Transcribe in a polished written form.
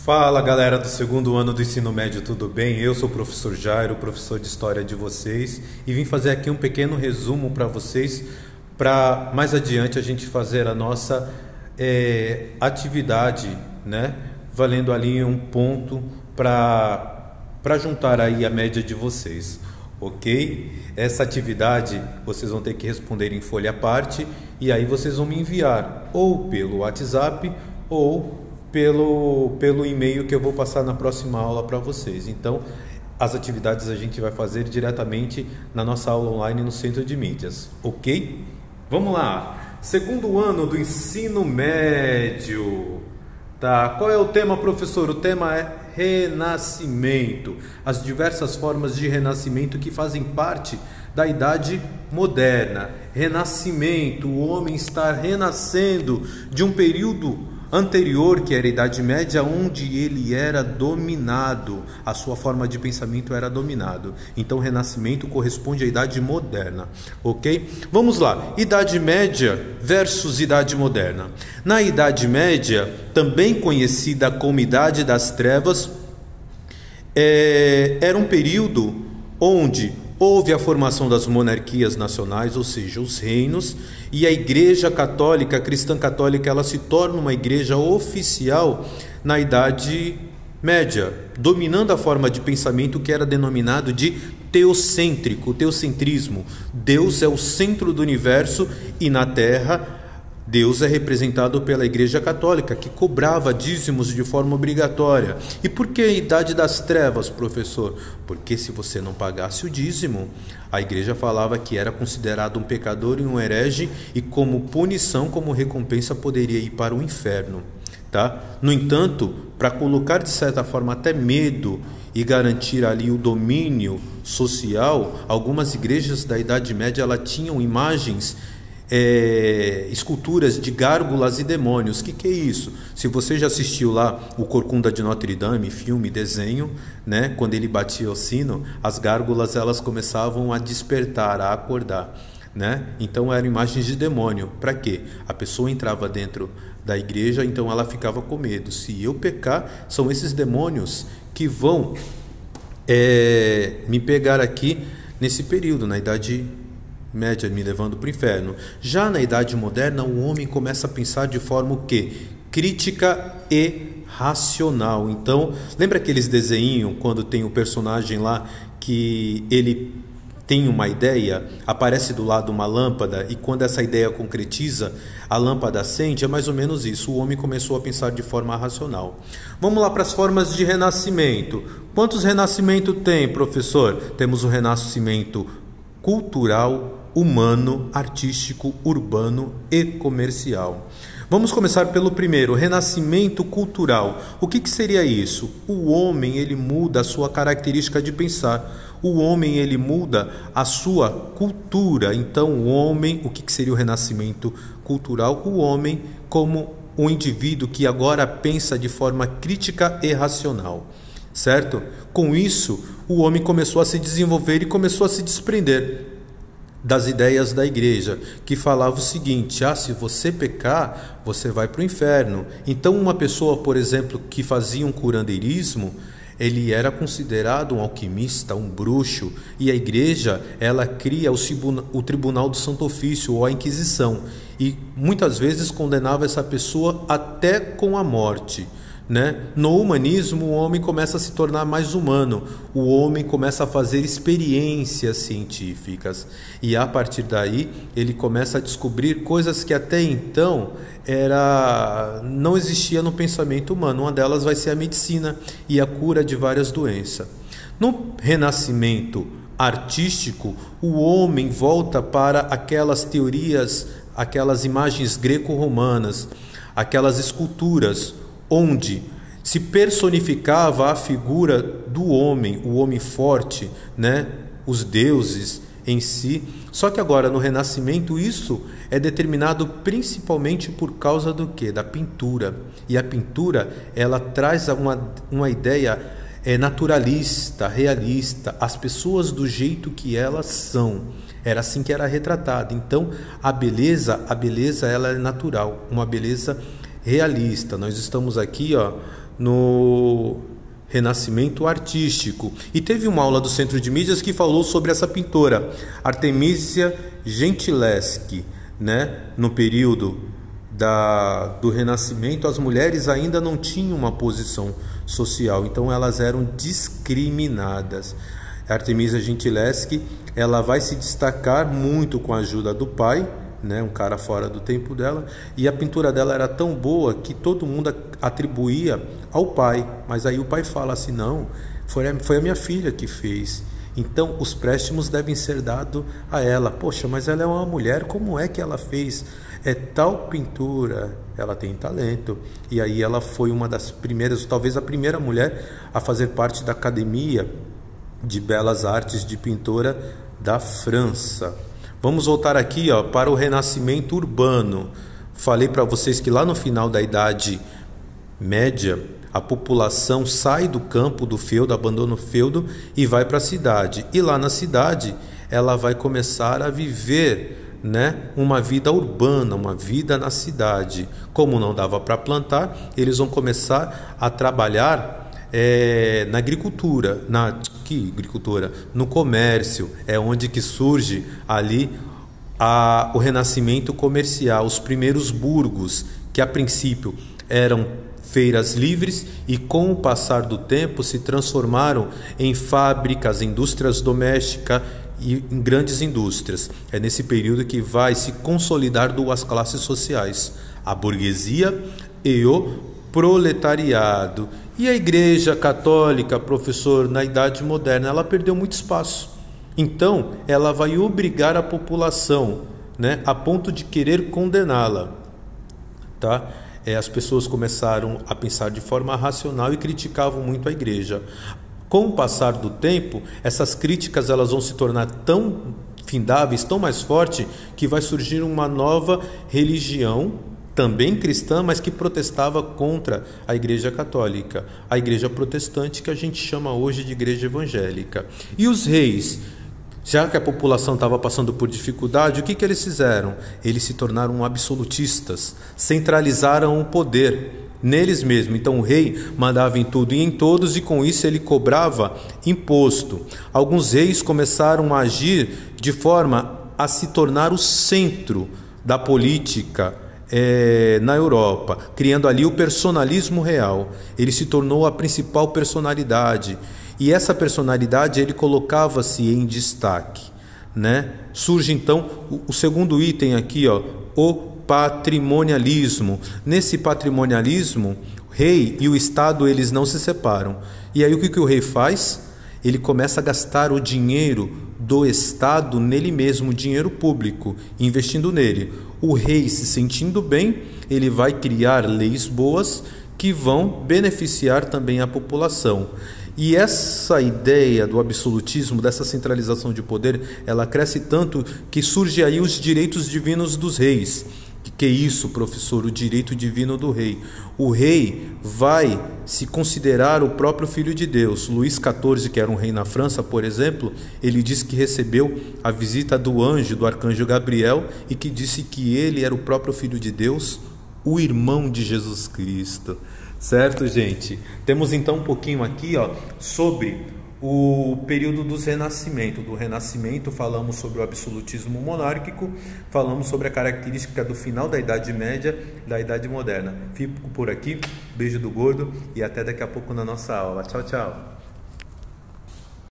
Fala galera do segundo ano do ensino médio, tudo bem? Eu sou o professor Jairo, professor de história de vocês, e vim fazer aqui um pequeno resumo para vocês, para mais adiante a gente fazer a nossa atividade, né? Valendo ali um ponto para juntar aí a média de vocês, ok? Essa atividade vocês vão ter que responder em folha à parte, e aí vocês vão me enviar ou pelo WhatsApp ou pelo e-mail que eu vou passar na próxima aula para vocês. Então, as atividades a gente vai fazer diretamente na nossa aula online no Centro de Mídias, ok? Vamos lá! Segundo ano do ensino médio. Tá, qual é o tema, professor? O tema é renascimento. As diversas formas de renascimento que fazem parte da Idade Moderna. Renascimento, o homem está renascendo de um período anterior, que era a Idade Média, onde ele era dominado, a sua forma de pensamento era dominado. Então, Renascimento corresponde à Idade Moderna, ok? Vamos lá, Idade Média versus Idade Moderna. Na Idade Média, também conhecida como Idade das Trevas, era um período onde houve a formação das monarquias nacionais, ou seja, os reinos, e a Igreja Católica, a cristã católica, ela se torna uma igreja oficial na Idade Média, dominando a forma de pensamento que era denominado de teocêntrico, teocentrismo. Deus é o centro do universo e na Terra Deus é representado pela Igreja Católica, que cobrava dízimos de forma obrigatória. E por que a Idade das Trevas, professor? Porque se você não pagasse o dízimo, a Igreja falava que era considerado um pecador e um herege, e como punição, como recompensa, poderia ir para o inferno. Tá? No entanto, para colocar de certa forma até medo e garantir ali o domínio social, algumas igrejas da Idade Média ela tinham imagens, esculturas de gárgulas e demônios. O que é isso? Se você já assistiu lá o Corcunda de Notre Dame, filme, desenho, né? Quando ele batia o sino, as gárgulas elas começavam a despertar, a acordar, né? Então eram imagens de demônio. Para quê? A pessoa entrava dentro da igreja, então ela ficava com medo. Se eu pecar, são esses demônios que vão me pegar aqui nesse período, na Idade Média, me levando para o inferno. Já na Idade Moderna, o homem começa a pensar de forma o quê? Crítica e racional. Então, lembra aqueles desenhos quando tem o personagem lá que ele tem uma ideia, aparece do lado uma lâmpada e quando essa ideia concretiza, a lâmpada acende? É mais ou menos isso. O homem começou a pensar de forma racional. Vamos lá para as formas de renascimento. Quantos renascimentos tem, professor? Temos o renascimento cultural, humano, artístico, urbano e comercial. Vamos começar pelo primeiro, renascimento cultural. O que seria isso? O homem ele muda a sua característica de pensar. O homem ele muda a sua cultura. Então o homem, o que seria o renascimento cultural? O homem como um indivíduo que agora pensa de forma crítica e racional, certo? Com isso, o homem começou a se desenvolver e começou a se desprender das ideias da igreja, que falava o seguinte: se você pecar, você vai para o inferno. Então uma pessoa, por exemplo, que fazia um curandeirismo, ele era considerado um alquimista, um bruxo, e a igreja ela cria o Tribunal do Santo Ofício, ou a Inquisição, e muitas vezes condenava essa pessoa até com a morte, né? No humanismo, o homem começa a se tornar mais humano, o homem começa a fazer experiências científicas e a partir daí ele começa a descobrir coisas que até então não existia no pensamento humano. Uma delas vai ser a medicina e a cura de várias doenças. No renascimento artístico, o homem volta para aquelas teorias, aquelas imagens greco-romanas, aquelas esculturas onde se personificava a figura do homem, o homem forte, né? Os deuses em si. Só que agora no Renascimento isso é determinado principalmente por causa do quê? Da pintura. E a pintura ela traz uma ideia naturalista, realista, as pessoas do jeito que elas são. Era assim que era retratada. Então a beleza ela é natural, uma beleza realista. Nós estamos aqui, ó, no Renascimento artístico. E teve uma aula do Centro de Mídias que falou sobre essa pintora, Artemisia Gentileschi, né? No período do Renascimento, as mulheres ainda não tinham uma posição social, então elas eram discriminadas. Artemisia Gentileschi, ela vai se destacar muito com a ajuda do pai, né, um cara fora do tempo dela, e a pintura dela era tão boa que todo mundo atribuía ao pai, mas aí o pai fala assim, não, foi a minha filha que fez, então os préstimos devem ser dados a ela. Poxa, mas ela é uma mulher, como é que ela fez tal pintura? Ela tem talento. E aí ela foi uma das primeiras, talvez a primeira mulher a fazer parte da Academia de Belas Artes de Pintora da França. Vamos voltar aqui, ó, para o Renascimento urbano. Falei para vocês que lá no final da Idade Média, a população sai do campo, do feudo, abandona o feudo e vai para a cidade. E lá na cidade, ela vai começar a viver, né, uma vida urbana, uma vida na cidade. Como não dava para plantar, eles vão começar a trabalhar na agricultura, no comércio, é onde que surge ali o renascimento comercial, os primeiros burgos, que a princípio eram feiras livres e com o passar do tempo se transformaram em fábricas, indústrias domésticas e em grandes indústrias. É nesse período que vai se consolidar duas classes sociais, a burguesia e o proletariado. E a Igreja Católica, professor, na Idade Moderna, ela perdeu muito espaço. Então, ela vai obrigar a população, né, a ponto de querer condená-la. Tá? As pessoas começaram a pensar de forma racional e criticavam muito a Igreja. Com o passar do tempo, essas críticas elas vão se tornar tão findáveis, tão mais fortes, que vai surgir uma nova religião, também cristã, mas que protestava contra a Igreja Católica, a Igreja Protestante, que a gente chama hoje de Igreja Evangélica. E os reis, já que a população estava passando por dificuldade, o que eles fizeram? Eles se tornaram absolutistas, centralizaram o poder neles mesmos. Então o rei mandava em tudo e em todos, e com isso ele cobrava imposto. Alguns reis começaram a agir de forma a se tornar o centro da política na Europa, criando ali o personalismo real. Ele se tornou a principal personalidade, e essa personalidade ele colocava-se em destaque, né? Surge então o segundo item aqui, ó, o patrimonialismo. Nesse patrimonialismo, o rei e o Estado eles não se separam. E aí o que o rei faz? Ele começa a gastar o dinheiro do Estado nele mesmo, dinheiro público, investindo nele. O rei, se sentindo bem, ele vai criar leis boas que vão beneficiar também a população. E essa ideia do absolutismo, dessa centralização de poder, ela cresce tanto que surge aí os direitos divinos dos reis. Que é isso, professor? O direito divino do rei. O rei vai se considerar o próprio filho de Deus. Luís XIV, que era um rei na França, por exemplo, ele disse que recebeu a visita do anjo, do arcanjo Gabriel, e que disse que ele era o próprio filho de Deus, o irmão de Jesus Cristo. Certo, gente? Temos então um pouquinho aqui, ó, sobre o período do Renascimento, falamos sobre o absolutismo monárquico, falamos sobre a característica do final da Idade Média, da Idade Moderna. Fico por aqui, beijo do gordo e até daqui a pouco na nossa aula. Tchau, tchau!